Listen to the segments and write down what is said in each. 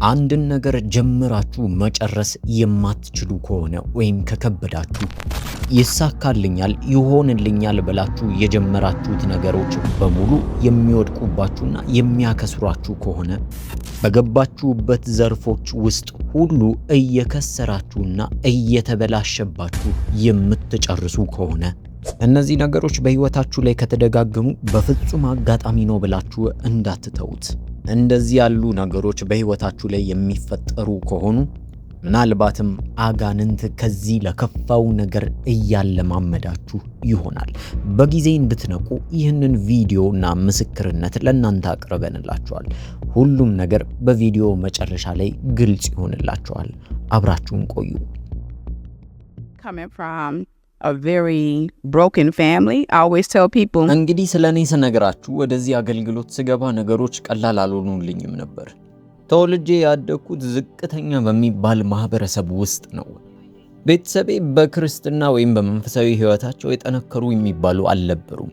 አንድን ነገር ጀምራችሁ መጨረስ የማትችሉ ከሆነ ወይም ከከበዳችሁ ይሳካልኛል ይሆንልኛል ብላችሁ የጀመራችሁት ነገሮች በሙሉ የሚወድቁባችሁና የሚያከስሯችሁ ከሆነ በገባችሁበት ዘርፎች ውስጥ ሁሉ እየከሰራችሁና እየተበላሸባችሁ የምትጨርሱ ከሆነ እነዚህ ነገሮች በህይወታችሁ ላይ ከተደጋገሙ በፍጹም አጋጣሚ ነው ብላችሁ እንዳትተውት። እንደዚህ ያሉ ነገሮች በህይወታችሁ ላይ የሚፈጠሩ ከሆኑ ምናልባትም አጋንንት ከዚህ ለከፋው ነገር እያለማመዳችሁ ይሆናል። በጊዜ እንድትነቁ ይህንን ቪዲዮና ምስክርነት ለእናንተ አቅርበንላችኋል። ሁሉም ነገር በቪዲዮ መጨረሻ ላይ ግልጽ ይሆንላችኋል። አብራችሁን ቆዩ። A very broken family. I always tell people እንግዲህ ስለኔ ስነግራችሁ ወደዚህ አገልግሎት ስገባ ነገሮች ቀላል አልሆኑልኝም ነበር። ተወልጄ ያደግኩት ዝቅተኛ በሚባል ማህበረሰብ ውስጥ ነው። ቤተሰቤ በክርስትና ወይም በመንፈሳዊ ህይወታቸው የጠነከሩ የሚባሉ አልነበሩም።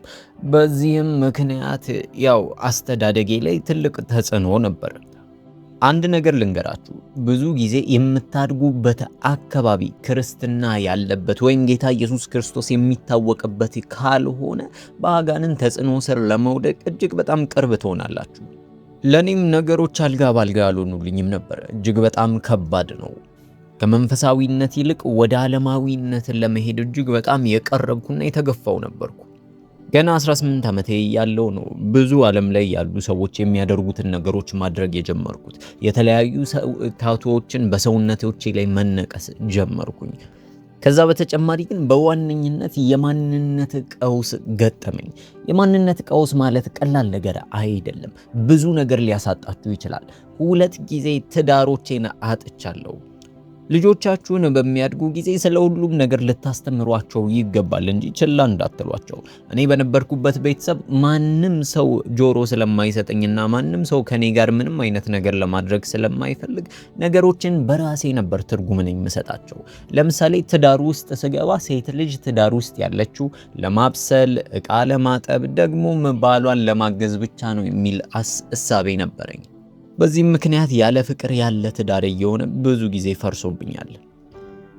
በዚህም ምክንያት አስተዳደጌ ላይ ትልቅ ተጽዕኖ ነበር። አንድ ነገር ልንገራችሁ፣ ብዙ ጊዜ የምታድጉበት አካባቢ ክርስትና ያለበት ወይም ጌታ ኢየሱስ ክርስቶስ የሚታወቅበት ካልሆነ በአጋንንት ተጽዕኖ ስር ለመውደቅ እጅግ በጣም ቅርብ ትሆናላችሁ። ለኔም ነገሮች አልጋ ባልጋ አልሆኑልኝም ነበር። እጅግ በጣም ከባድ ነው። ከመንፈሳዊነት ይልቅ ወደ ዓለማዊነት ለመሄድ እጅግ በጣም የቀረብኩና የተገፋው ነበርኩ። ገና 18 ዓመቴ ያለው ነው ብዙ ዓለም ላይ ያሉ ሰዎች የሚያደርጉትን ነገሮች ማድረግ የጀመርኩት። የተለያዩ ታቶዎችን በሰውነቶቼ ላይ መነቀስ ጀመርኩኝ። ከዛ በተጨማሪ ግን በዋነኝነት የማንነት ቀውስ ገጠመኝ። የማንነት ቀውስ ማለት ቀላል ነገር አይደለም። ብዙ ነገር ሊያሳጣችሁ ይችላል። 2 ጊዜ ትዳሮቼን አጥቻለሁ። ልጆቻችሁን በሚያድጉ ጊዜ ስለ ሁሉም ነገር ልታስተምሯቸው ይገባል እንጂ ችላ እንዳትሏቸው። እኔ በነበርኩበት ቤተሰብ ማንም ሰው ጆሮ ስለማይሰጠኝና ማንም ሰው ከኔ ጋር ምንም አይነት ነገር ለማድረግ ስለማይፈልግ ነገሮችን በራሴ ነበር ትርጉምን የምሰጣቸው። ለምሳሌ ትዳር ውስጥ ስገባ ሴት ልጅ ትዳር ውስጥ ያለችው ለማብሰል፣ ዕቃ ለማጠብ፣ ደግሞም ባሏን ለማገዝ ብቻ ነው የሚል እሳቤ ነበረኝ። በዚህ ምክንያት ያለ ፍቅር ያለ ትዳር እየሆነ ብዙ ጊዜ ፈርሶብኛል።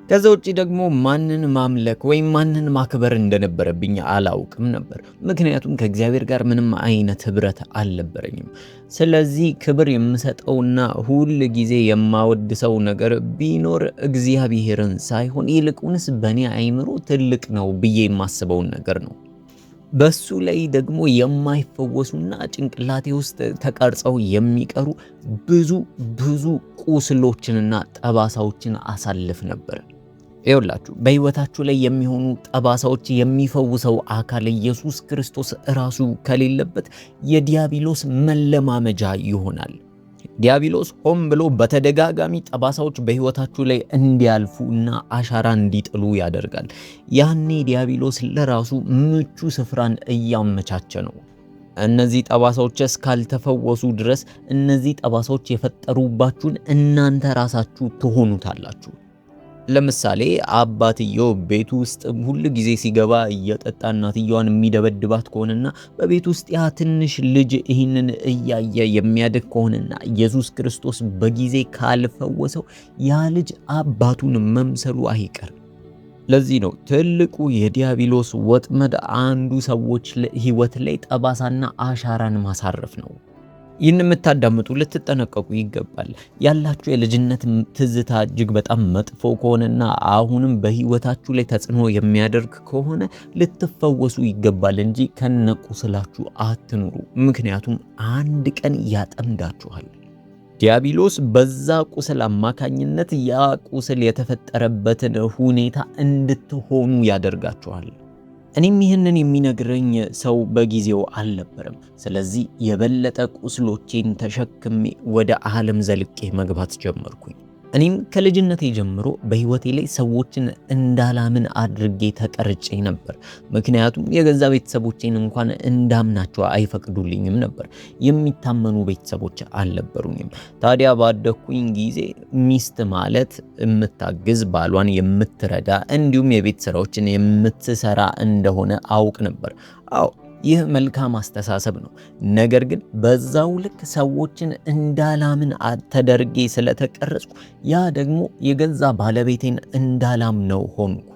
ከዛ ውጪ ደግሞ ማንን ማምለክ ወይም ማንን ማክበር እንደነበረብኝ አላውቅም ነበር። ምክንያቱም ከእግዚአብሔር ጋር ምንም አይነት ህብረት አልነበረኝም። ስለዚህ ክብር የምሰጠውና ሁል ጊዜ የማወድሰው ነገር ቢኖር እግዚአብሔርን ሳይሆን ይልቁንስ በእኔ አይምሮ ትልቅ ነው ብዬ የማስበውን ነገር ነው። በሱ ላይ ደግሞ የማይፈወሱና ጭንቅላቴ ውስጥ ተቀርጸው የሚቀሩ ብዙ ቁስሎችንና ጠባሳዎችን አሳልፍ ነበር። ይኸውላችሁ በህይወታችሁ ላይ የሚሆኑ ጠባሳዎች የሚፈውሰው አካል ኢየሱስ ክርስቶስ ራሱ ከሌለበት የዲያብሎስ መለማመጃ ይሆናል። ዲያብሎስ ሆን ብሎ በተደጋጋሚ ጠባሳዎች በህይወታችሁ ላይ እንዲያልፉና አሻራ እንዲጥሉ ያደርጋል። ያኔ ዲያብሎስ ለራሱ ምቹ ስፍራን እያመቻቸ ነው። እነዚህ ጠባሳዎች እስካልተፈወሱ ድረስ እነዚህ ጠባሳዎች የፈጠሩባችሁን እናንተ ራሳችሁ ትሆኑታላችሁ። ለምሳሌ አባትየው ቤት ውስጥ ሁሉ ጊዜ ሲገባ እየጠጣ እናትየዋን የሚደበድባት ከሆነና በቤት ውስጥ ያ ትንሽ ልጅ ይህንን እያየ የሚያድግ ከሆነና ኢየሱስ ክርስቶስ በጊዜ ካልፈወሰው ያ ልጅ አባቱን መምሰሉ አይቀርም። ለዚህ ነው ትልቁ የዲያብሎስ ወጥመድ አንዱ ሰዎች ህይወት ላይ ጠባሳና አሻራን ማሳረፍ ነው። ይህን የምታዳምጡ ልትጠነቀቁ ይገባል። ያላችሁ የልጅነት ትዝታ እጅግ በጣም መጥፎ ከሆነና አሁንም በህይወታችሁ ላይ ተጽዕኖ የሚያደርግ ከሆነ ልትፈወሱ ይገባል እንጂ ከነቁስላችሁ አትኑሩ። ምክንያቱም አንድ ቀን ያጠምዳችኋል። ዲያብሎስ በዛ ቁስል አማካኝነት ያ ቁስል የተፈጠረበትን ሁኔታ እንድትሆኑ ያደርጋችኋል። እኔም ይህንን የሚነግረኝ ሰው በጊዜው አልነበረም። ስለዚህ የበለጠ ቁስሎቼን ተሸክሜ ወደ ዓለም ዘልቄ መግባት ጀመርኩኝ። እኔም ከልጅነቴ ጀምሮ በህይወቴ ላይ ሰዎችን እንዳላምን አድርጌ ተቀርጬ ነበር። ምክንያቱም የገዛ ቤተሰቦቼን እንኳን እንዳምናቸው አይፈቅዱልኝም ነበር። የሚታመኑ ቤተሰቦች አልነበሩኝም። ታዲያ ባደኩኝ ጊዜ ሚስት ማለት የምታግዝ፣ ባሏን የምትረዳ እንዲሁም የቤት ስራዎችን የምትሰራ እንደሆነ አውቅ ነበር። ይህ መልካም አስተሳሰብ ነው። ነገር ግን በዛው ልክ ሰዎችን እንዳላምን ተደርጌ ስለተቀረጽኩ ያ ደግሞ የገዛ ባለቤቴን እንዳላምነው ሆንኩ።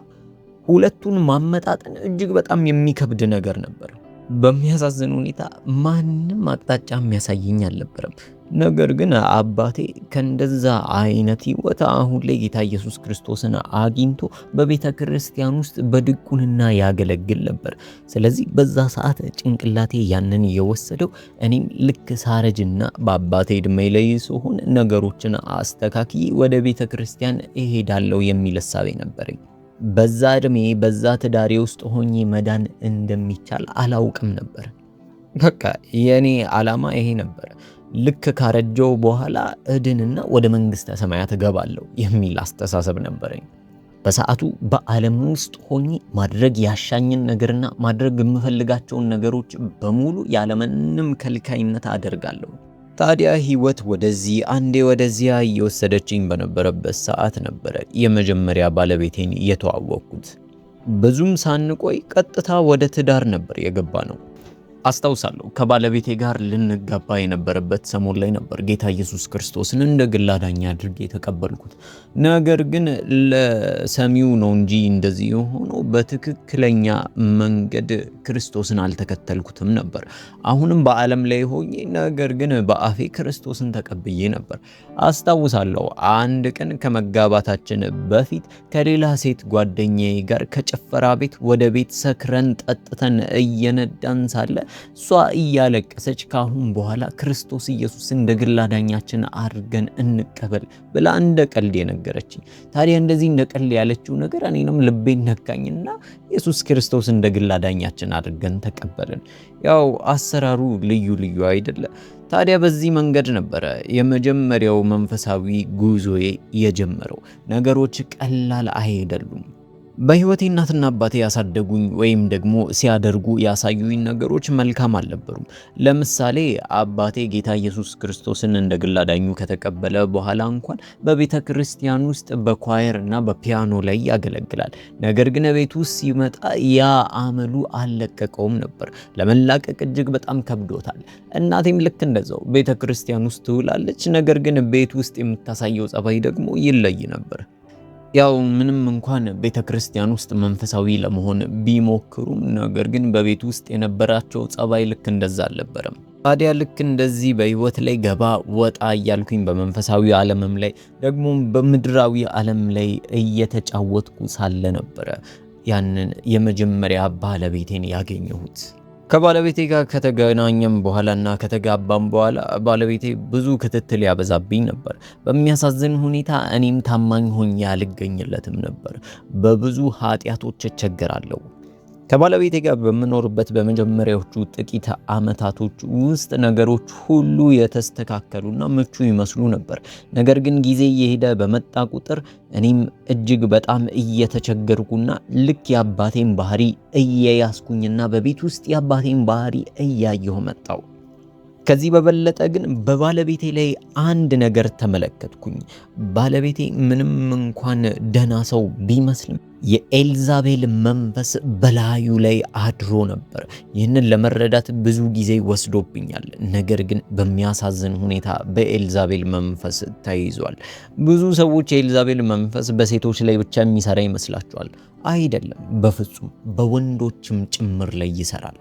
ሁለቱን ማመጣጠን እጅግ በጣም የሚከብድ ነገር ነበር። በሚያሳዝን ሁኔታ ማንም አቅጣጫ የሚያሳየኝ አልነበረም። ነገር ግን አባቴ ከእንደዛ አይነት ህይወት አሁን ላይ ጌታ ኢየሱስ ክርስቶስን አግኝቶ በቤተ ክርስቲያን ውስጥ በድቁንና ያገለግል ነበር። ስለዚህ በዛ ሰዓት ጭንቅላቴ ያንን የወሰደው እኔም ልክ ሳረጅና በአባቴ እድሜ ላይ ስሆን ነገሮችን አስተካክዬ ወደ ቤተ ክርስቲያን እሄዳለሁ የሚል እሳቤ ነበረኝ። በዛ እድሜ በዛ ትዳሬ ውስጥ ሆኜ መዳን እንደሚቻል አላውቅም ነበር። በቃ የኔ ዓላማ ይሄ ነበር። ልክ ካረጀው በኋላ እድንና ወደ መንግስተ ሰማያት እገባለሁ የሚል አስተሳሰብ ነበረኝ። በሰዓቱ በዓለም ውስጥ ሆኜ ማድረግ ያሻኝን ነገርና ማድረግ የምፈልጋቸውን ነገሮች በሙሉ ያለምንም ከልካይነት አደርጋለሁ። ታዲያ ህይወት ወደዚህ አንዴ ወደዚያ እየወሰደችኝ በነበረበት ሰዓት ነበረ የመጀመሪያ ባለቤቴን የተዋወቅኩት። ብዙም ሳንቆይ ቀጥታ ወደ ትዳር ነበር የገባ ነው። አስታውሳለሁ ከባለቤቴ ጋር ልንጋባ የነበረበት ሰሞን ላይ ነበር ጌታ ኢየሱስ ክርስቶስን እንደ ግል አዳኝ አድርጌ የተቀበልኩት። ነገር ግን ለሰሚው ነው እንጂ እንደዚህ የሆነው በትክክለኛ መንገድ ክርስቶስን አልተከተልኩትም ነበር። አሁንም በዓለም ላይ ሆኜ ነገር ግን በአፌ ክርስቶስን ተቀብዬ ነበር። አስታውሳለሁ አንድ ቀን ከመጋባታችን በፊት ከሌላ ሴት ጓደኛዬ ጋር ከጭፈራ ቤት ወደ ቤት ሰክረን ጠጥተን እየነዳን ሳለ እሷ እያለቀሰች ካሁን በኋላ ክርስቶስ ኢየሱስ እንደ ግል አዳኛችን አድርገን እንቀበል ብላ እንደ ቀልድ የነገረችኝ። ታዲያ እንደዚህ እንደ ቀልድ ያለችው ነገር እኔንም ልቤን ነካኝና ኢየሱስ ክርስቶስ እንደ ግል አዳኛችን አድርገን ተቀበልን። ያው አሰራሩ ልዩ አይደለ? ታዲያ በዚህ መንገድ ነበረ የመጀመሪያው መንፈሳዊ ጉዞዬ የጀመረው። ነገሮች ቀላል አይደሉም። በህይወቴ እናትና አባቴ ያሳደጉኝ ወይም ደግሞ ሲያደርጉ ያሳዩኝ ነገሮች መልካም አልነበሩም። ለምሳሌ አባቴ ጌታ ኢየሱስ ክርስቶስን እንደ ግል አዳኙ ከተቀበለ በኋላ እንኳን በቤተ ክርስቲያን ውስጥ በኳየር እና በፒያኖ ላይ ያገለግላል። ነገር ግን ቤት ውስጥ ሲመጣ ያ አመሉ አልለቀቀውም ነበር። ለመላቀቅ እጅግ በጣም ከብዶታል። እናቴም ልክ እንደዛው ቤተ ክርስቲያን ውስጥ ትውላለች። ነገር ግን ቤት ውስጥ የምታሳየው ጸባይ ደግሞ ይለይ ነበር። ያው ምንም እንኳን ቤተ ክርስቲያን ውስጥ መንፈሳዊ ለመሆን ቢሞክሩም ነገር ግን በቤት ውስጥ የነበራቸው ጸባይ ልክ እንደዛ አልነበረም። ታዲያ ልክ እንደዚህ በህይወት ላይ ገባ ወጣ እያልኩኝ በመንፈሳዊ ዓለምም ላይ ደግሞ በምድራዊ ዓለም ላይ እየተጫወትኩ ሳለ ነበረ ያንን የመጀመሪያ ባለቤቴን ያገኘሁት። ከባለቤቴ ጋር ከተገናኘም በኋላና ከተጋባም በኋላ ባለቤቴ ብዙ ክትትል ያበዛብኝ ነበር። በሚያሳዝን ሁኔታ እኔም ታማኝ ሆኜ አልገኝለትም ነበር። በብዙ ኃጢያቶች እቸገራለሁ። ከባለቤቴ ጋር በምኖርበት በመጀመሪያዎቹ ጥቂት ዓመታቶች ውስጥ ነገሮች ሁሉ የተስተካከሉና ምቹ ይመስሉ ነበር። ነገር ግን ጊዜ እየሄደ በመጣ ቁጥር እኔም እጅግ በጣም እየተቸገርኩና ልክ የአባቴን ባህሪ እየያዝኩኝና በቤት ውስጥ የአባቴን ባህሪ እያየሁ መጣው። ከዚህ በበለጠ ግን በባለቤቴ ላይ አንድ ነገር ተመለከትኩኝ። ባለቤቴ ምንም እንኳን ደህና ሰው ቢመስልም የኤልዛቤል መንፈስ በላዩ ላይ አድሮ ነበር። ይህንን ለመረዳት ብዙ ጊዜ ወስዶብኛል። ነገር ግን በሚያሳዝን ሁኔታ በኤልዛቤል መንፈስ ተይዟል። ብዙ ሰዎች የኤልዛቤል መንፈስ በሴቶች ላይ ብቻ የሚሰራ ይመስላቸዋል። አይደለም፣ በፍጹም በወንዶችም ጭምር ላይ ይሰራል።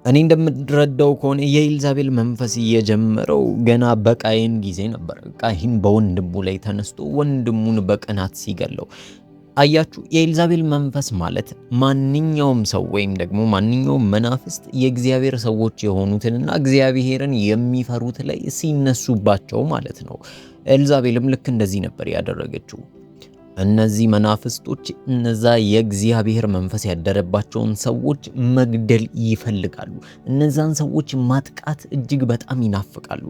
እኔ እንደምረዳው ከሆነ የኤልዛቤል መንፈስ የጀመረው ገና በቃየን ጊዜ ነበር። ቃየን በወንድሙ ላይ ተነስቶ ወንድሙን በቅናት ሲገለው አያችሁ። የኤልዛቤል መንፈስ ማለት ማንኛውም ሰው ወይም ደግሞ ማንኛውም መናፍስት የእግዚአብሔር ሰዎች የሆኑትንና እግዚአብሔርን የሚፈሩት ላይ ሲነሱባቸው ማለት ነው። ኤልዛቤልም ልክ እንደዚህ ነበር ያደረገችው። እነዚህ መናፍስቶች እነዛ የእግዚአብሔር መንፈስ ያደረባቸውን ሰዎች መግደል ይፈልጋሉ። እነዛን ሰዎች ማጥቃት እጅግ በጣም ይናፍቃሉ።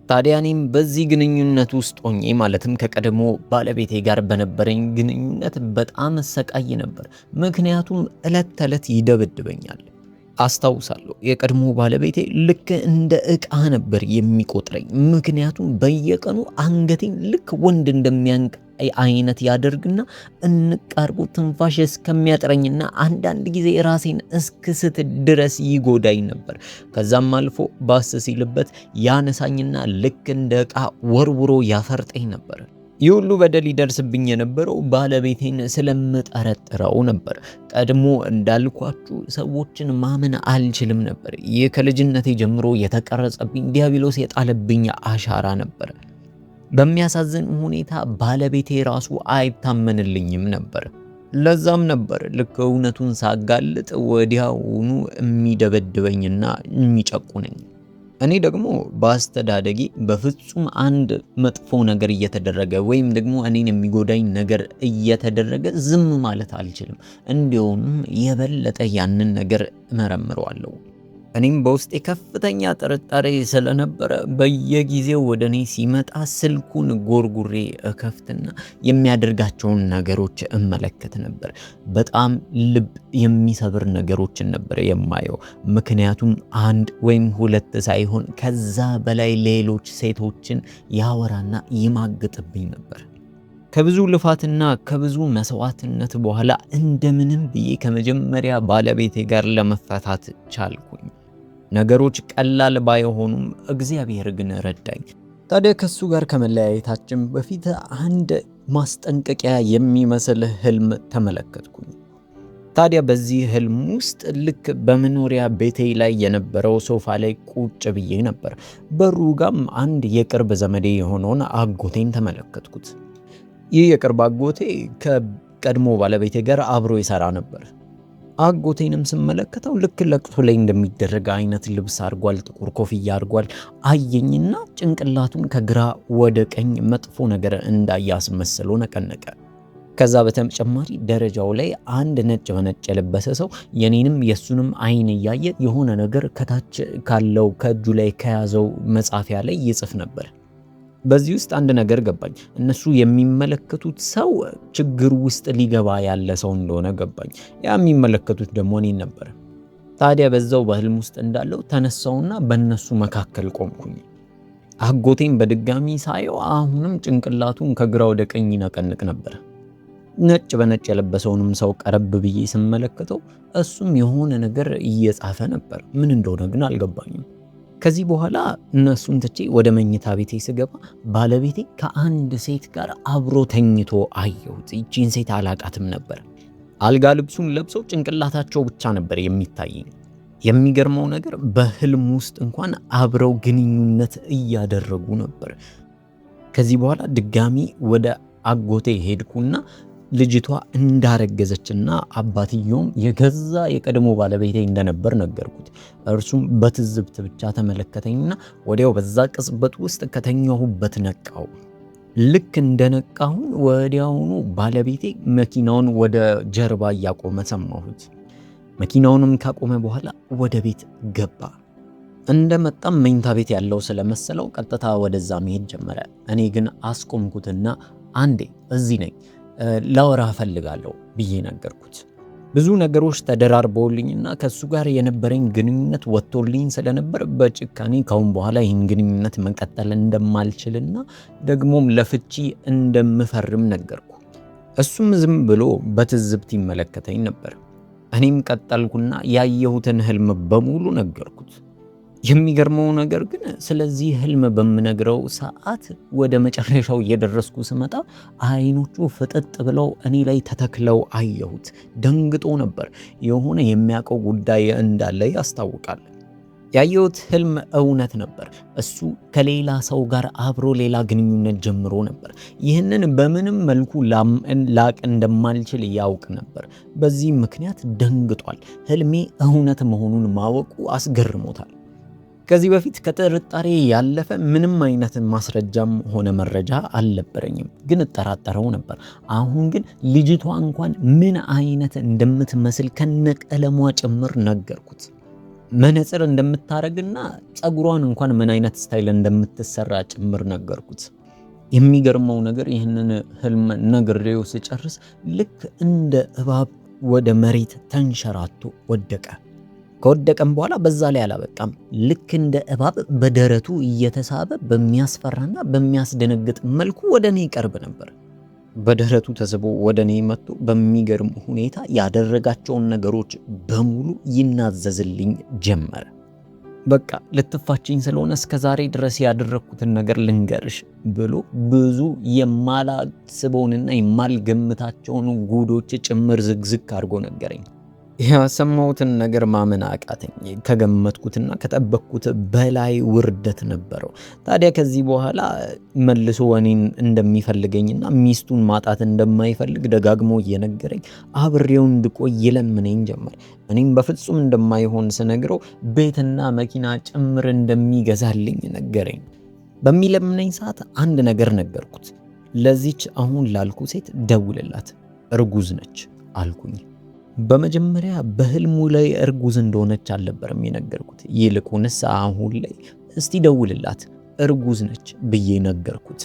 ታዲያ እኔም በዚህ ግንኙነት ውስጥ ሆኜ ማለትም ከቀድሞ ባለቤቴ ጋር በነበረኝ ግንኙነት በጣም ሰቃይ ነበር። ምክንያቱም ዕለት ተዕለት ይደበድበኛል። አስታውሳለሁ የቀድሞ ባለቤቴ ልክ እንደ ዕቃ ነበር የሚቆጥረኝ። ምክንያቱም በየቀኑ አንገቴን ልክ ወንድ እንደሚያንቅ አይነት ያደርግና እንቃርቦ ትንፋሽ እስከሚያጥረኝና አንዳንድ ጊዜ ራሴን እስክስት ድረስ ይጎዳኝ ነበር። ከዛም አልፎ ባስ ሲልበት ያነሳኝና ልክ እንደ ዕቃ ወርውሮ ያፈርጠኝ ነበር። ይህ ሁሉ በደል ይደርስብኝ የነበረው ባለቤቴን ስለምጠረጥረው ነበር። ቀድሞ እንዳልኳችሁ ሰዎችን ማመን አልችልም ነበር። ይህ ከልጅነቴ ጀምሮ የተቀረጸብኝ ዲያብሎስ የጣለብኝ አሻራ ነበር። በሚያሳዝን ሁኔታ ባለቤቴ ራሱ አይታመንልኝም ነበር። ለዛም ነበር ልክ እውነቱን ሳጋልጥ ወዲያውኑ የሚደበድበኝና የሚጨቁነኝ። እኔ ደግሞ በአስተዳደጌ በፍጹም አንድ መጥፎ ነገር እየተደረገ ወይም ደግሞ እኔን የሚጎዳኝ ነገር እየተደረገ ዝም ማለት አልችልም። እንዲሁም የበለጠ ያንን ነገር እመረምረዋለሁ። እኔም በውስጤ ከፍተኛ ጥርጣሬ ስለነበረ በየጊዜው ወደ እኔ ሲመጣ ስልኩን ጎርጉሬ እከፍትና የሚያደርጋቸውን ነገሮች እመለከት ነበር። በጣም ልብ የሚሰብር ነገሮችን ነበር የማየው። ምክንያቱም አንድ ወይም ሁለት ሳይሆን ከዛ በላይ ሌሎች ሴቶችን ያወራና ይማግጥብኝ ነበር። ከብዙ ልፋትና ከብዙ መስዋዕትነት በኋላ እንደምንም ብዬ ከመጀመሪያ ባለቤቴ ጋር ለመፈታት ቻልኩኝ። ነገሮች ቀላል ባይሆኑም እግዚአብሔር ግን ረዳኝ። ታዲያ ከሱ ጋር ከመለያየታችን በፊት አንድ ማስጠንቀቂያ የሚመስል ህልም ተመለከትኩኝ። ታዲያ በዚህ ህልም ውስጥ ልክ በመኖሪያ ቤቴ ላይ የነበረው ሶፋ ላይ ቁጭ ብዬ ነበር። በሩ ጋም አንድ የቅርብ ዘመዴ የሆነውን አጎቴን ተመለከትኩት። ይህ የቅርብ አጎቴ ከቀድሞ ባለቤቴ ጋር አብሮ ይሰራ ነበር። አጎቴንም ስመለከተው ልክ ለቅሶ ላይ እንደሚደረግ አይነት ልብስ አድርጓል፣ ጥቁር ኮፍያ አድርጓል። አየኝና ጭንቅላቱን ከግራ ወደ ቀኝ መጥፎ ነገር እንዳያስመስሎ ነቀነቀ። ከዛ በተጨማሪ ደረጃው ላይ አንድ ነጭ በነጭ የለበሰ ሰው የኔንም የሱንም አይን እያየ የሆነ ነገር ከታች ካለው ከእጁ ላይ ከያዘው መጻፊያ ላይ ይጽፍ ነበር። በዚህ ውስጥ አንድ ነገር ገባኝ። እነሱ የሚመለከቱት ሰው ችግር ውስጥ ሊገባ ያለ ሰው እንደሆነ ገባኝ። ያ የሚመለከቱት ደግሞ እኔን ነበር። ታዲያ በዛው በህልም ውስጥ እንዳለው ተነሳውና በእነሱ መካከል ቆምኩኝ። አጎቴም በድጋሚ ሳየው አሁንም ጭንቅላቱን ከግራ ወደ ቀኝ ይነቀንቅ ነበር። ነጭ በነጭ የለበሰውንም ሰው ቀረብ ብዬ ስመለከተው እሱም የሆነ ነገር እየጻፈ ነበር። ምን እንደሆነ ግን አልገባኝም። ከዚህ በኋላ እነሱን ትቼ ወደ መኝታ ቤቴ ስገባ ባለቤቴ ከአንድ ሴት ጋር አብሮ ተኝቶ አየሁት። ይቺን ሴት አላቃትም ነበር። አልጋ ልብሱን ለብሰው ጭንቅላታቸው ብቻ ነበር የሚታየኝ። የሚገርመው ነገር በህልም ውስጥ እንኳን አብረው ግንኙነት እያደረጉ ነበር። ከዚህ በኋላ ድጋሚ ወደ አጎቴ ሄድኩና ልጅቷ እንዳረገዘችና አባትየውም የገዛ የቀድሞ ባለቤቴ እንደነበር ነገርኩት። እርሱም በትዝብት ብቻ ተመለከተኝና ወዲያው በዛ ቅጽበት ውስጥ ከተኛሁበት ነቃው። ልክ እንደነቃሁ ወዲያውኑ ባለቤቴ መኪናውን ወደ ጀርባ እያቆመ ሰማሁት። መኪናውንም ካቆመ በኋላ ወደ ቤት ገባ። እንደመጣም መኝታ ቤት ያለው ስለመሰለው ቀጥታ ወደዛ መሄድ ጀመረ። እኔ ግን አስቆምኩትና አንዴ እዚህ ነኝ ላወራ ፈልጋለሁ ብዬ ነገርኩት። ብዙ ነገሮች ተደራርበውልኝና ከሱ ጋር የነበረኝ ግንኙነት ወጥቶልኝ ስለነበር በጭካኔ ካሁን በኋላ ይህን ግንኙነት መቀጠል እንደማልችልና ደግሞም ለፍቺ እንደምፈርም ነገርኩ። እሱም ዝም ብሎ በትዝብት ይመለከተኝ ነበር። እኔም ቀጠልኩና ያየሁትን ህልም በሙሉ ነገርኩት። የሚገርመው ነገር ግን ስለዚህ ህልም በምነግረው ሰዓት ወደ መጨረሻው እየደረስኩ ስመጣ አይኖቹ ፍጥጥ ብለው እኔ ላይ ተተክለው አየሁት። ደንግጦ ነበር። የሆነ የሚያውቀው ጉዳይ እንዳለ ያስታውቃል። ያየሁት ህልም እውነት ነበር። እሱ ከሌላ ሰው ጋር አብሮ ሌላ ግንኙነት ጀምሮ ነበር። ይህንን በምንም መልኩ ላቅ እንደማልችል ያውቅ ነበር። በዚህ ምክንያት ደንግጧል። ህልሜ እውነት መሆኑን ማወቁ አስገርሞታል። ከዚህ በፊት ከጥርጣሬ ያለፈ ምንም አይነት ማስረጃም ሆነ መረጃ አልነበረኝም፣ ግን እጠራጠረው ነበር። አሁን ግን ልጅቷ እንኳን ምን አይነት እንደምትመስል ከነቀለሟ ጭምር ነገርኩት። መነጽር እንደምታረግና ጸጉሯን እንኳን ምን አይነት ስታይል እንደምትሰራ ጭምር ነገርኩት። የሚገርመው ነገር ይህንን ህልም ነግሬው ስጨርስ ልክ እንደ እባብ ወደ መሬት ተንሸራቶ ወደቀ። ከወደቀም በኋላ በዛ ላይ አላበቃም። ልክ እንደ እባብ በደረቱ እየተሳበ በሚያስፈራና በሚያስደነግጥ መልኩ ወደ እኔ ይቀርብ ነበር። በደረቱ ተስቦ ወደ እኔ መጥቶ በሚገርም ሁኔታ ያደረጋቸውን ነገሮች በሙሉ ይናዘዝልኝ ጀመረ። በቃ ልትፋችኝ ስለሆነ እስከ ዛሬ ድረስ ያደረግኩትን ነገር ልንገርሽ ብሎ ብዙ የማላስበውንና የማልገምታቸውን ጉዶች ጭምር ዝግዝግ አድርጎ ነገረኝ። ያሰማሁትን ነገር ማመን አቃተኝ። ከገመትኩትና ከጠበቅኩት በላይ ውርደት ነበረው። ታዲያ ከዚህ በኋላ መልሶ እኔን እንደሚፈልገኝና ሚስቱን ማጣት እንደማይፈልግ ደጋግሞ እየነገረኝ አብሬው እንድቆይ ይለምነኝ ጀመር። እኔም በፍጹም እንደማይሆን ስነግረው ቤትና መኪና ጭምር እንደሚገዛልኝ ነገረኝ። በሚለምነኝ ሰዓት አንድ ነገር ነገርኩት። ለዚች አሁን ላልኩ ሴት ደውልላት፣ እርጉዝ ነች አልኩኝ። በመጀመሪያ በህልሙ ላይ እርጉዝ እንደሆነች አልነበረም የነገርኩት። ይልቁንስ አሁን ላይ እስቲ ደውልላት እርጉዝ ነች ብዬ ነገርኩት።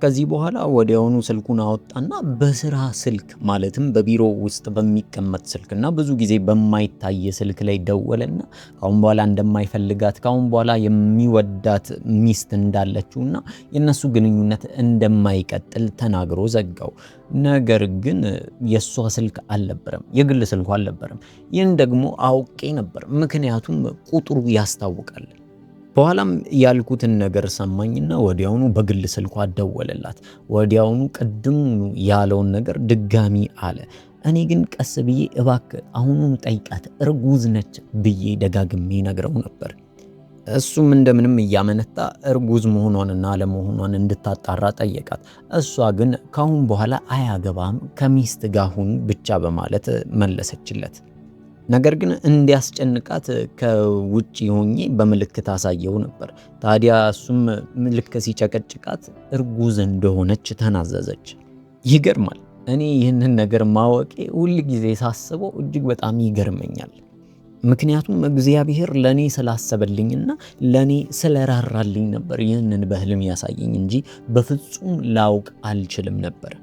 ከዚህ በኋላ ወዲያውኑ ስልኩን አወጣና በስራ ስልክ ማለትም በቢሮ ውስጥ በሚቀመጥ ስልክና ብዙ ጊዜ በማይታይ ስልክ ላይ ደወለና ካሁን በኋላ እንደማይፈልጋት ካሁን በኋላ የሚወዳት ሚስት እንዳለችውና የነሱ ግንኙነት እንደማይቀጥል ተናግሮ ዘጋው። ነገር ግን የሷ ስልክ አልነበረም፣ የግል ስልኩ አልነበረም። ይህን ደግሞ አውቄ ነበር፣ ምክንያቱም ቁጥሩ ያስታውቃል። በኋላም ያልኩትን ነገር ሰማኝና ወዲያውኑ በግል ስልኳ ደወለላት። ወዲያውኑ ቅድሙኑ ያለውን ነገር ድጋሚ አለ። እኔ ግን ቀስ ብዬ እባክህ አሁኑን ጠይቃት እርጉዝ ነች ብዬ ደጋግሜ ነግረው ነበር። እሱም እንደምንም እያመነታ እርጉዝ መሆኗንና አለመሆኗን እንድታጣራ ጠየቃት። እሷ ግን ካሁን በኋላ አያገባም ከሚስት ጋር ሁን ብቻ በማለት መለሰችለት። ነገር ግን እንዲያስጨንቃት ከውጪ ሆኜ በምልክት አሳየው ነበር። ታዲያ እሱም ምልክት ሲጨቀጭቃት እርጉዝ እንደሆነች ተናዘዘች። ይገርማል። እኔ ይህንን ነገር ማወቄ ሁል ጊዜ ሳስበው እጅግ በጣም ይገርመኛል። ምክንያቱም እግዚአብሔር ለኔ ስላሰበልኝና ለኔ ስለራራልኝ ነበር ይህንን በህልም ያሳየኝ እንጂ በፍጹም ላውቅ አልችልም ነበር።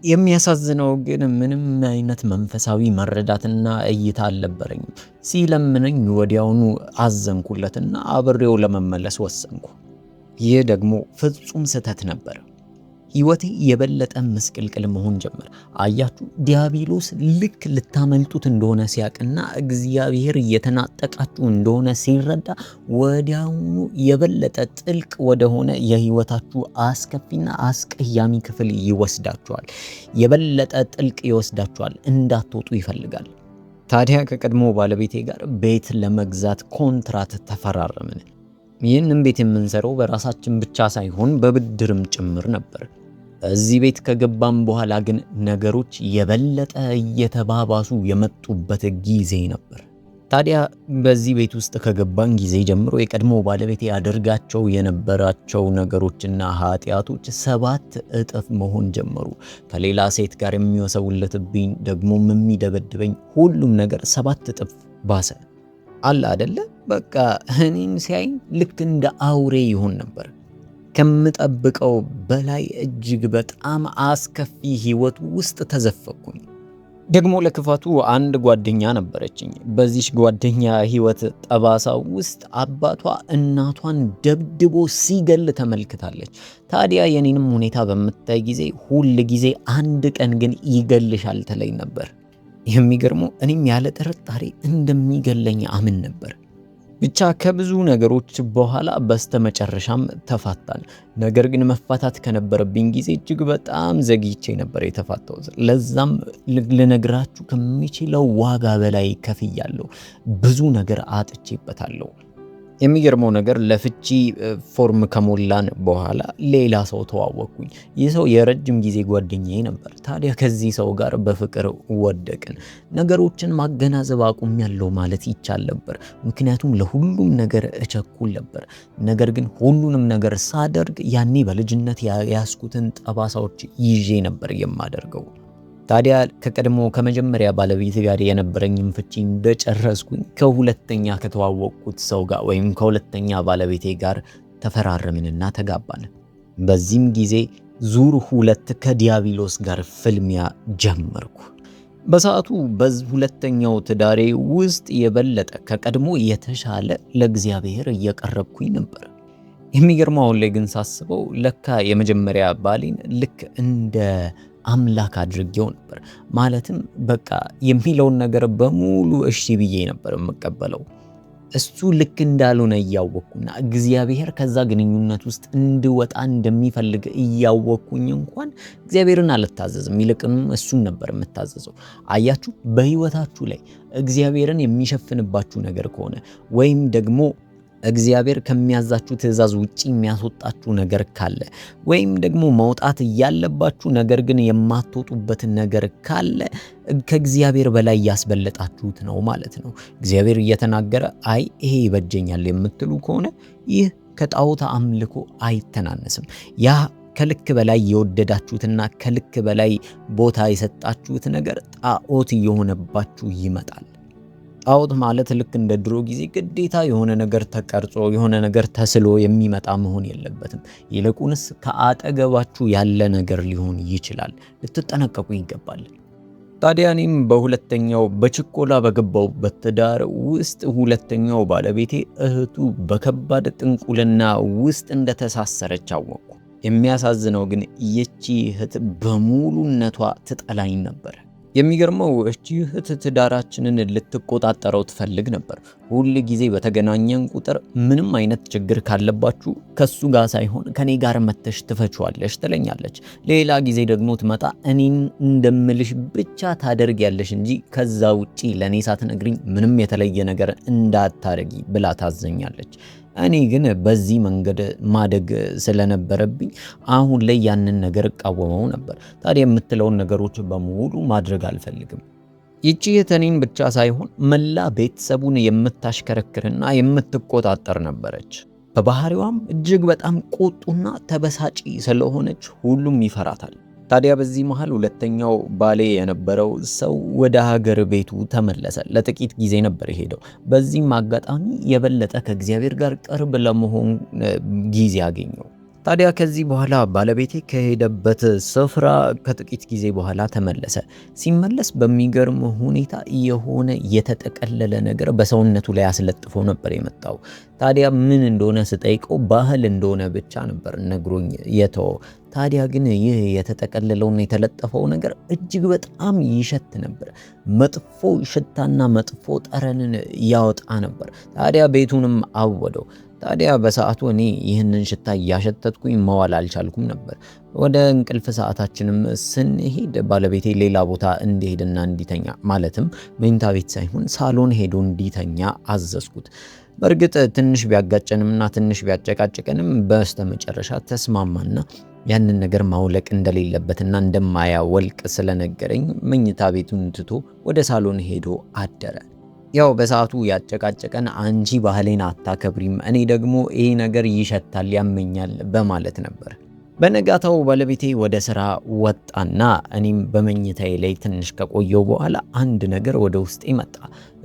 የሚያሳዝነው ግን ምንም አይነት መንፈሳዊ መረዳትና እይታ አልነበረኝም። ሲለምነኝ ወዲያውኑ አዘንኩለትና አብሬው ለመመለስ ወሰንኩ። ይህ ደግሞ ፍጹም ስህተት ነበር። ህይወቴ የበለጠ ምስቅልቅል መሆን ጀመር። አያችሁ፣ ዲያብሎስ ልክ ልታመልጡት እንደሆነ ሲያቅና እግዚአብሔር እየተናጠቃችሁ እንደሆነ ሲረዳ ወዲያውኑ የበለጠ ጥልቅ ወደሆነ የህይወታችሁ አስከፊና አስቀያሚ ክፍል ይወስዳችኋል። የበለጠ ጥልቅ ይወስዳችኋል፣ እንዳትወጡ ይፈልጋል። ታዲያ ከቀድሞ ባለቤቴ ጋር ቤት ለመግዛት ኮንትራት ተፈራረምን። ይህንን ቤት የምንሰራው በራሳችን ብቻ ሳይሆን በብድርም ጭምር ነበር። እዚህ ቤት ከገባም በኋላ ግን ነገሮች የበለጠ እየተባባሱ የመጡበት ጊዜ ነበር። ታዲያ በዚህ ቤት ውስጥ ከገባን ጊዜ ጀምሮ የቀድሞ ባለቤቴ ያደርጋቸው የነበራቸው ነገሮችና ኃጢአቶች 7 እጥፍ መሆን ጀመሩ። ከሌላ ሴት ጋር የሚወሰውለትብኝ ደግሞ የሚደበድበኝ ሁሉም ነገር 7 እጥፍ ባሰ። አለ አይደለ? በቃ እኔን ሲያይኝ ልክ እንደ አውሬ ይሆን ነበር። ከምጠብቀው በላይ እጅግ በጣም አስከፊ ህይወት ውስጥ ተዘፈቅኩኝ። ደግሞ ለክፋቱ አንድ ጓደኛ ነበረችኝ። በዚህ ጓደኛ ህይወት ጠባሳ ውስጥ አባቷ እናቷን ደብድቦ ሲገል ተመልክታለች። ታዲያ የኔንም ሁኔታ በምታይ ጊዜ ሁል ጊዜ አንድ ቀን ግን ይገልሻል ትለኝ ነበር። የሚገርመው እኔም ያለ ጥርጣሬ እንደሚገለኝ አምን ነበር። ብቻ ከብዙ ነገሮች በኋላ በስተመጨረሻም ተፋታን። ነገር ግን መፋታት ከነበረብኝ ጊዜ እጅግ በጣም ዘግይቼ ነበር የተፋታሁት። ለዛም ልነግራችሁ ከሚችለው ዋጋ በላይ ከፍያለሁ። ብዙ ነገር አጥቼበታለሁ። የሚገርመው ነገር ለፍቺ ፎርም ከሞላን በኋላ ሌላ ሰው ተዋወቅኩኝ። ይህ ሰው የረጅም ጊዜ ጓደኛዬ ነበር። ታዲያ ከዚህ ሰው ጋር በፍቅር ወደቅን። ነገሮችን ማገናዘብ አቁሜያለሁ ማለት ይቻል ነበር፣ ምክንያቱም ለሁሉም ነገር እቸኩል ነበር። ነገር ግን ሁሉንም ነገር ሳደርግ ያኔ በልጅነት ያስኩትን ጠባሳዎች ይዤ ነበር የማደርገው። ታዲያ ከመጀመሪያ ባለቤት ጋር የነበረኝም ፍቺ እንደጨረስኩኝ ከሁለተኛ ከተዋወቅኩት ሰው ጋር ወይም ከሁለተኛ ባለቤቴ ጋር ተፈራረምንና ተጋባን። በዚህም ጊዜ ዙር 2 ከዲያብሎስ ጋር ፍልሚያ ጀመርኩ። በሰዓቱ በሁለተኛው ትዳሬ ውስጥ የበለጠ ከቀድሞ የተሻለ ለእግዚአብሔር እየቀረብኩኝ ነበር። የሚገርመው አሁን ላይ ግን ሳስበው ለካ የመጀመሪያ ባሌን ልክ እንደ አምላክ አድርጌው ነበር። ማለትም በቃ የሚለውን ነገር በሙሉ እሺ ብዬ ነበር የምቀበለው። እሱ ልክ እንዳልሆነ እያወቅኩና እግዚአብሔር ከዛ ግንኙነት ውስጥ እንድወጣ እንደሚፈልግ እያወቅኩኝ እንኳን እግዚአብሔርን አልታዘዝም፣ ይልቅንም እሱን ነበር የምታዘዘው። አያችሁ፣ በህይወታችሁ ላይ እግዚአብሔርን የሚሸፍንባችሁ ነገር ከሆነ ወይም ደግሞ እግዚአብሔር ከሚያዛችሁ ትእዛዝ ውጪ የሚያስወጣችሁ ነገር ካለ ወይም ደግሞ መውጣት ያለባችሁ ነገር ግን የማትወጡበትን ነገር ካለ ከእግዚአብሔር በላይ ያስበለጣችሁት ነው ማለት ነው። እግዚአብሔር እየተናገረ አይ ይሄ ይበጀኛል የምትሉ ከሆነ ይህ ከጣዖት አምልኮ አይተናነስም። ያ ከልክ በላይ የወደዳችሁትና ከልክ በላይ ቦታ የሰጣችሁት ነገር ጣዖት እየሆነባችሁ ይመጣል። ጣዖት ማለት ልክ እንደ ድሮ ጊዜ ግዴታ የሆነ ነገር ተቀርጾ የሆነ ነገር ተስሎ የሚመጣ መሆን የለበትም። ይልቁንስ ከአጠገባችሁ ያለ ነገር ሊሆን ይችላል። ልትጠነቀቁ ይገባል። ታዲያ እኔም በሁለተኛው በችኮላ በገባውበት ትዳር ውስጥ ሁለተኛው ባለቤቴ እህቱ በከባድ ጥንቁልና ውስጥ እንደተሳሰረች አወቅኩ። የሚያሳዝነው ግን ይቺ እህት በሙሉነቷ ትጠላኝ ነበር። የሚገርመው እቺ እህት ትዳራችንን ልትቆጣጠረው ትፈልግ ነበር። ሁል ጊዜ በተገናኘን ቁጥር ምንም አይነት ችግር ካለባችሁ ከሱ ጋር ሳይሆን ከኔ ጋር መተሽ ትፈችዋለሽ ትለኛለች። ሌላ ጊዜ ደግሞ ትመጣ እኔን እንደምልሽ ብቻ ታደርጊያለሽ እንጂ ከዛ ውጪ ለኔ ሳትነግሪኝ ምንም የተለየ ነገር እንዳታረጊ ብላ ታዘኛለች። እኔ ግን በዚህ መንገድ ማደግ ስለነበረብኝ አሁን ላይ ያንን ነገር እቃወመው ነበር። ታዲያ የምትለውን ነገሮች በሙሉ ማድረግ አልፈልግም። ይቺ እህቴን ብቻ ሳይሆን መላ ቤተሰቡን የምታሽከረክርና የምትቆጣጠር ነበረች። በባህሪዋም እጅግ በጣም ቁጡና ተበሳጪ ስለሆነች ሁሉም ይፈራታል። ታዲያ በዚህ መሃል ሁለተኛው ባሌ የነበረው ሰው ወደ ሀገር ቤቱ ተመለሰ። ለጥቂት ጊዜ ነበር የሄደው። በዚህም አጋጣሚ የበለጠ ከእግዚአብሔር ጋር ቅርብ ለመሆን ጊዜ አገኘው። ታዲያ ከዚህ በኋላ ባለቤቴ ከሄደበት ስፍራ ከጥቂት ጊዜ በኋላ ተመለሰ። ሲመለስ በሚገርም ሁኔታ የሆነ የተጠቀለለ ነገር በሰውነቱ ላይ አስለጥፎ ነበር የመጣው። ታዲያ ምን እንደሆነ ስጠይቀው ባህል እንደሆነ ብቻ ነበር ነግሮኝ የተወው። ታዲያ ግን ይህ የተጠቀለለውና የተለጠፈው ነገር እጅግ በጣም ይሸት ነበር። መጥፎ ሽታና መጥፎ ጠረንን ያወጣ ነበር። ታዲያ ቤቱንም አወደው። ታዲያ በሰዓቱ እኔ ይህንን ሽታ እያሸተትኩኝ መዋል አልቻልኩም ነበር። ወደ እንቅልፍ ሰዓታችንም ስንሄድ ባለቤቴ ሌላ ቦታ እንዲሄድና እንዲተኛ ማለትም መኝታ ቤት ሳይሆን ሳሎን ሄዶ እንዲተኛ አዘዝኩት። በእርግጥ ትንሽ ቢያጋጨንምና ትንሽ ቢያጨቃጭቀንም በስተመጨረሻ ተስማማና ያንን ነገር ማውለቅ እንደሌለበትና እንደማያወልቅ ስለነገረኝ መኝታ ቤቱን ትቶ ወደ ሳሎን ሄዶ አደረ። ያው በሰዓቱ ያጨቃጨቀን አንቺ ባህሌን አታከብሪም፣ እኔ ደግሞ ይሄ ነገር ይሸታል ያመኛል በማለት ነበር። በነጋታው ባለቤቴ ወደ ስራ ወጣና እኔም በመኝታዬ ላይ ትንሽ ከቆየው በኋላ አንድ ነገር ወደ ውስጤ መጣ።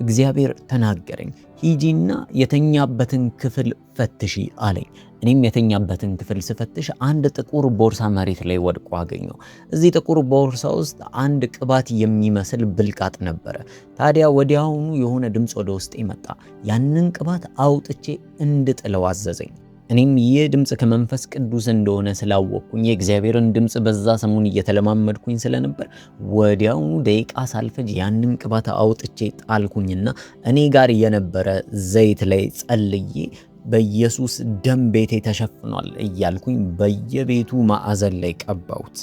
እግዚአብሔር ተናገረኝ፣ ሂጂና የተኛበትን ክፍል ፈትሺ አለኝ። እኔም የተኛበትን ክፍል ስፈትሽ አንድ ጥቁር ቦርሳ መሬት ላይ ወድቆ አገኘው። እዚህ ጥቁር ቦርሳ ውስጥ አንድ ቅባት የሚመስል ብልቃጥ ነበረ። ታዲያ ወዲያውኑ የሆነ ድምፅ ወደ ውስጤ መጣ። ያንን ቅባት አውጥቼ እንድጥለው አዘዘኝ። እኔም ይህ ድምፅ ከመንፈስ ቅዱስ እንደሆነ ስላወቅኩኝ የእግዚአብሔርን ድምፅ በዛ ሰሞን እየተለማመድኩኝ ስለነበር ወዲያውኑ ደቂቃ ሳልፈጅ ያንን ቅባት አውጥቼ ጣልኩኝና እኔ ጋር የነበረ ዘይት ላይ ጸልዬ በኢየሱስ ደም ቤቴ ተሸፍኗል እያልኩኝ በየቤቱ ማዕዘን ላይ ቀባሁት።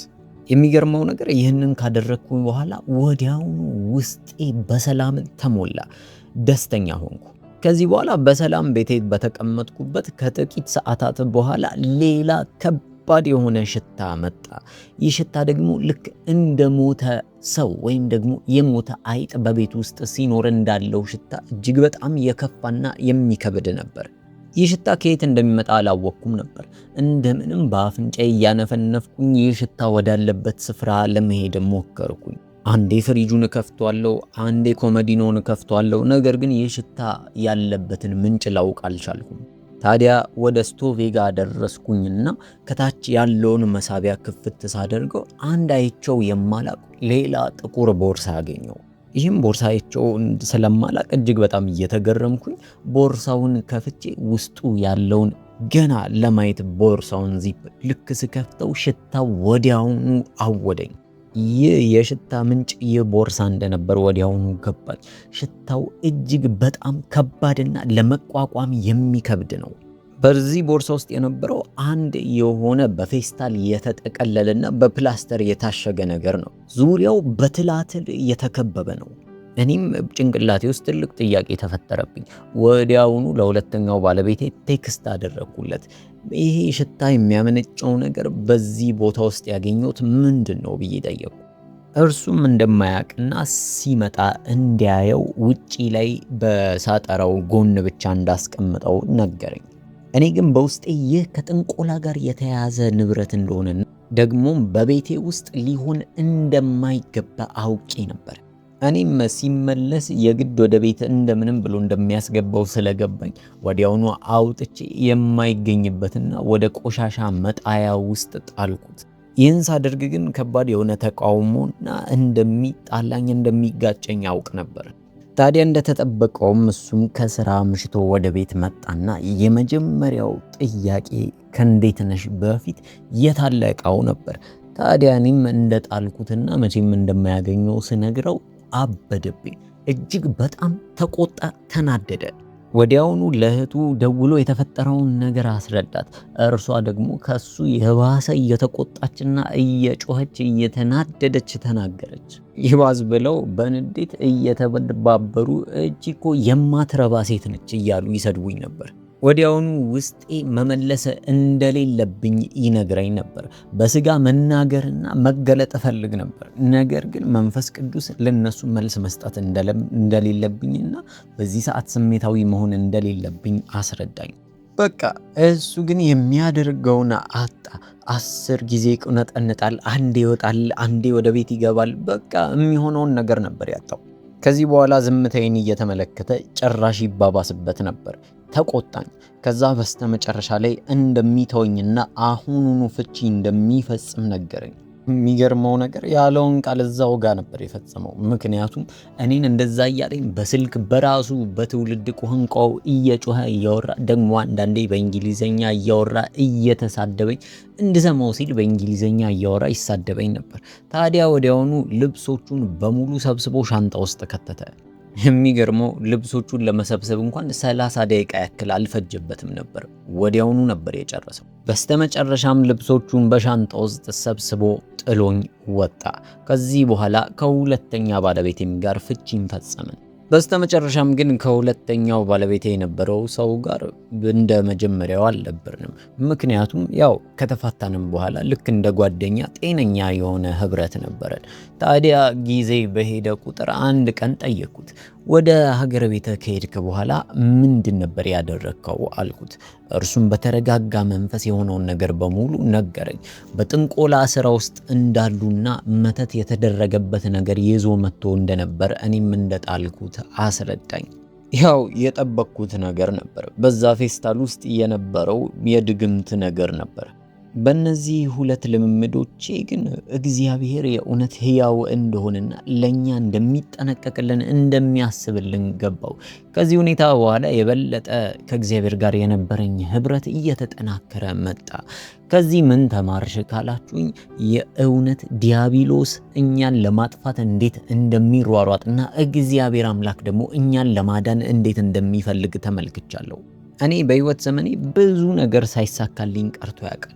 የሚገርመው ነገር ይህንን ካደረግኩኝ በኋላ ወዲያውኑ ውስጤ በሰላም ተሞላ፣ ደስተኛ ሆንኩ። ከዚህ በኋላ በሰላም ቤቴ በተቀመጥኩበት ከጥቂት ሰዓታት በኋላ ሌላ ከባድ የሆነ ሽታ መጣ። ይህ ሽታ ደግሞ ልክ እንደ ሞተ ሰው ወይም ደግሞ የሞተ አይጥ በቤት ውስጥ ሲኖር እንዳለው ሽታ እጅግ በጣም የከፋና የሚከብድ ነበር። ይህ ሽታ ከየት እንደሚመጣ አላወቅኩም ነበር። እንደምንም በአፍንጫዬ እያነፈነፍኩኝ ይህ ሽታ ወዳለበት ስፍራ ለመሄድ ሞከርኩኝ። አንዴ ፍሪጁን ከፍቷለሁ፣ አንዴ ኮመዲኖን ከፍቷለሁ። ነገር ግን ይህ ሽታ ያለበትን ምንጭ ላውቅ አልቻልኩም። ታዲያ ወደ ስቶቬ ጋር ደረስኩኝና ከታች ያለውን መሳቢያ ክፍት ሳደርገው አንድ አይቸው የማላቅ ሌላ ጥቁር ቦርሳ አገኘው። ይህም ቦርሳቸው ስለማላቅ እጅግ በጣም እየተገረምኩኝ ቦርሳውን ከፍቼ ውስጡ ያለውን ገና ለማየት ቦርሳውን ዚፕ ልክ ስከፍተው ሽታው ወዲያውኑ አወደኝ። ይህ የሽታ ምንጭ ይህ ቦርሳ እንደነበር ወዲያውኑ ገባች። ሽታው እጅግ በጣም ከባድና ለመቋቋም የሚከብድ ነው። በዚህ ቦርሳ ውስጥ የነበረው አንድ የሆነ በፌስታል የተጠቀለለና በፕላስተር የታሸገ ነገር ነው። ዙሪያው በትላትል የተከበበ ነው። እኔም ጭንቅላቴ ውስጥ ትልቅ ጥያቄ ተፈጠረብኝ። ወዲያውኑ ለሁለተኛው ባለቤቴ ቴክስት አደረኩለት። ይሄ ሽታ የሚያመነጨው ነገር በዚህ ቦታ ውስጥ ያገኘሁት ምንድነው ብዬ ጠየቁ። እርሱም እንደማያውቅና ሲመጣ እንዲያየው ውጪ ላይ በሳጠራው ጎን ብቻ እንዳስቀምጠው ነገረኝ። እኔ ግን በውስጤ ይህ ከጥንቆላ ጋር የተያያዘ ንብረት እንደሆነና ደግሞም በቤቴ ውስጥ ሊሆን እንደማይገባ አውቄ ነበር። እኔም ሲመለስ የግድ ወደ ቤት እንደምንም ብሎ እንደሚያስገባው ስለገባኝ ወዲያውኑ አውጥቼ የማይገኝበትና ወደ ቆሻሻ መጣያ ውስጥ ጣልኩት። ይህን ሳደርግ ግን ከባድ የሆነ ተቃውሞና እንደሚጣላኝ እንደሚጋጨኝ አውቅ ነበር። ታዲያ እንደተጠበቀውም እሱም ከስራ ምሽቶ ወደ ቤት መጣና የመጀመሪያው ጥያቄ ከእንዴት ነሽ በፊት የታለ ዕቃው ነበር። ታዲያ እኔም እንደጣልኩትና መቼም እንደማያገኘው ስነግረው አበደብኝ። እጅግ በጣም ተቆጣ፣ ተናደደ። ወዲያውኑ ለእህቱ ደውሎ የተፈጠረውን ነገር አስረዳት። እርሷ ደግሞ ከሱ የባሰ እየተቆጣችና እየጮኸች እየተናደደች ተናገረች። ይባስ ብለው በንዴት እየተባበሩ እቺ እኮ የማትረባ ሴት ነች እያሉ ይሰድቡኝ ነበር። ወዲያውኑ ውስጤ መመለስ እንደሌለብኝ ይነግረኝ ነበር። በስጋ መናገርና መገለጥ እፈልግ ነበር። ነገር ግን መንፈስ ቅዱስ ለነሱ መልስ መስጠት እንደሌለብኝና በዚህ ሰዓት ስሜታዊ መሆን እንደሌለብኝ አስረዳኝ። በቃ እሱ ግን የሚያደርገውን አጣ። 10 ጊዜ ይቁነጠንጣል፣ አንዴ ይወጣል፣ አንዴ ወደ ቤት ይገባል። በቃ የሚሆነውን ነገር ነበር ያጣው። ከዚህ በኋላ ዝምታዬን እየተመለከተ ጭራሽ ይባባስበት ነበር። ተቆጣኝ። ከዛ በስተመጨረሻ ላይ እንደሚተወኝና አሁኑኑ ፍቺ እንደሚፈጽም ነገረኝ። የሚገርመው ነገር ያለውን ቃል እዛው ጋር ነበር የፈጸመው። ምክንያቱም እኔን እንደዛ እያለኝ በስልክ በራሱ በትውልድ ቋንቋው እየጮኸ እያወራ ደግሞ አንዳንዴ በእንግሊዘኛ እያወራ እየተሳደበኝ እንድሰማው ሲል በእንግሊዘኛ እያወራ ይሳደበኝ ነበር። ታዲያ ወዲያውኑ ልብሶቹን በሙሉ ሰብስቦ ሻንጣ ውስጥ ከተተ። የሚገርመው ልብሶቹን ለመሰብሰብ እንኳን 30 ደቂቃ ያክል አልፈጀበትም ነበር። ወዲያውኑ ነበር የጨረሰው። በስተመጨረሻም ልብሶቹን በሻንጣ ውስጥ ሰብስቦ ጥሎኝ ወጣ። ከዚህ በኋላ ከሁለተኛ ባለቤቴም ጋር ፍቺን ፈጸምን። በስተመጨረሻም ግን ከሁለተኛው ባለቤቴ የነበረው ሰው ጋር እንደ መጀመሪያው አልነበርንም። ምክንያቱም ያው ከተፋታንም በኋላ ልክ እንደ ጓደኛ ጤነኛ የሆነ ህብረት ነበረን። ታዲያ ጊዜ በሄደ ቁጥር አንድ ቀን ጠየቅኩት። ወደ ሀገር ቤት ከሄድክ በኋላ ምንድን ነበር ያደረግከው አልኩት። እርሱም በተረጋጋ መንፈስ የሆነውን ነገር በሙሉ ነገረኝ። በጥንቆላ ስራ ውስጥ እንዳሉና መተት የተደረገበት ነገር ይዞ መጥቶ እንደነበር እኔም እንደጣልኩት አስረዳኝ። ያው የጠበቅኩት ነገር ነበር። በዛ ፌስታል ውስጥ የነበረው የድግምት ነገር ነበር። በእነዚህ ሁለት ልምምዶቼ ግን እግዚአብሔር የእውነት ሕያው እንደሆነና ለኛ እንደሚጠነቀቅልን እንደሚያስብልን ገባው። ከዚህ ሁኔታ በኋላ የበለጠ ከእግዚአብሔር ጋር የነበረኝ ህብረት እየተጠናከረ መጣ። ከዚህ ምን ተማርሽ ካላችሁኝ የእውነት ዲያብሎስ እኛን ለማጥፋት እንዴት እንደሚሯሯጥና እግዚአብሔር አምላክ ደግሞ እኛን ለማዳን እንዴት እንደሚፈልግ ተመልክቻለሁ። እኔ በህይወት ዘመኔ ብዙ ነገር ሳይሳካልኝ ቀርቶ ያውቃል።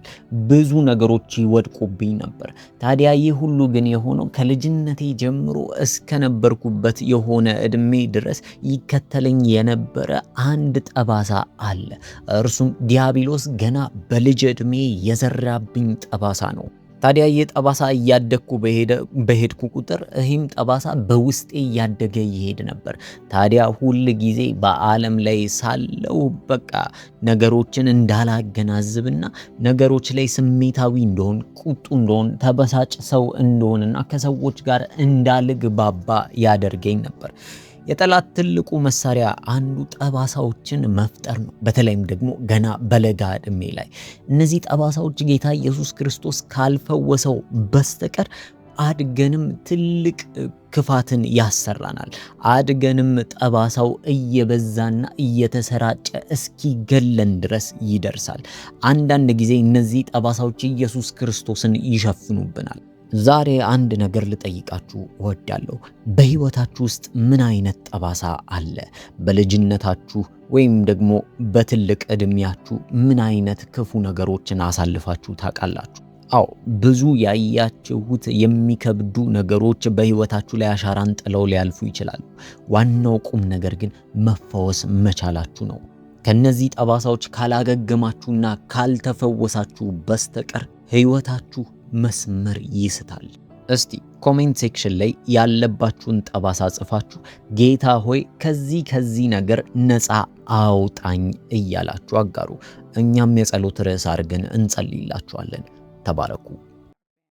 ብዙ ነገሮች ይወድቁብኝ ነበር። ታዲያ ይህ ሁሉ ግን የሆነው ከልጅነቴ ጀምሮ እስከነበርኩበት የሆነ እድሜ ድረስ ይከተለኝ የነበረ አንድ ጠባሳ አለ። እርሱም ዲያብሎስ ገና በልጅ እድሜ የዘራብኝ ጠባሳ ነው። ታዲያ ይህ ጠባሳ እያደግኩ በሄድኩ ቁጥር ይህም ጠባሳ በውስጤ እያደገ ይሄድ ነበር። ታዲያ ሁል ጊዜ በዓለም ላይ ሳለው በቃ ነገሮችን እንዳላገናዝብና ነገሮች ላይ ስሜታዊ እንደሆን፣ ቁጡ እንደሆን፣ ተበሳጭ ሰው እንደሆንና ከሰዎች ጋር እንዳልግባባ ያደርገኝ ነበር። የጠላት ትልቁ መሳሪያ አንዱ ጠባሳዎችን መፍጠር ነው። በተለይም ደግሞ ገና በለጋ ዕድሜ ላይ እነዚህ ጠባሳዎች ጌታ ኢየሱስ ክርስቶስ ካልፈወሰው በስተቀር አድገንም ትልቅ ክፋትን ያሰራናል። አድገንም ጠባሳው እየበዛና እየተሰራጨ እስኪገለን ድረስ ይደርሳል። አንዳንድ ጊዜ እነዚህ ጠባሳዎች ኢየሱስ ክርስቶስን ይሸፍኑብናል። ዛሬ አንድ ነገር ልጠይቃችሁ እወዳለሁ። በህይወታችሁ ውስጥ ምን አይነት ጠባሳ አለ? በልጅነታችሁ ወይም ደግሞ በትልቅ ዕድሜያችሁ ምን አይነት ክፉ ነገሮችን አሳልፋችሁ ታውቃላችሁ? አዎ፣ ብዙ ያያችሁት የሚከብዱ ነገሮች በህይወታችሁ ላይ አሻራን ጥለው ሊያልፉ ይችላሉ። ዋናው ቁም ነገር ግን መፈወስ መቻላችሁ ነው። ከነዚህ ጠባሳዎች ካላገገማችሁና ካልተፈወሳችሁ በስተቀር ህይወታችሁ መስመር ይስታል። እስቲ ኮሜንት ሴክሽን ላይ ያለባችሁን ጠባሳ ጽፋችሁ ጌታ ሆይ ከዚህ ነገር ነፃ አውጣኝ እያላችሁ አጋሩ። እኛም የጸሎት ርዕስ አድርገን እንጸልይላችኋለን። ተባረኩ።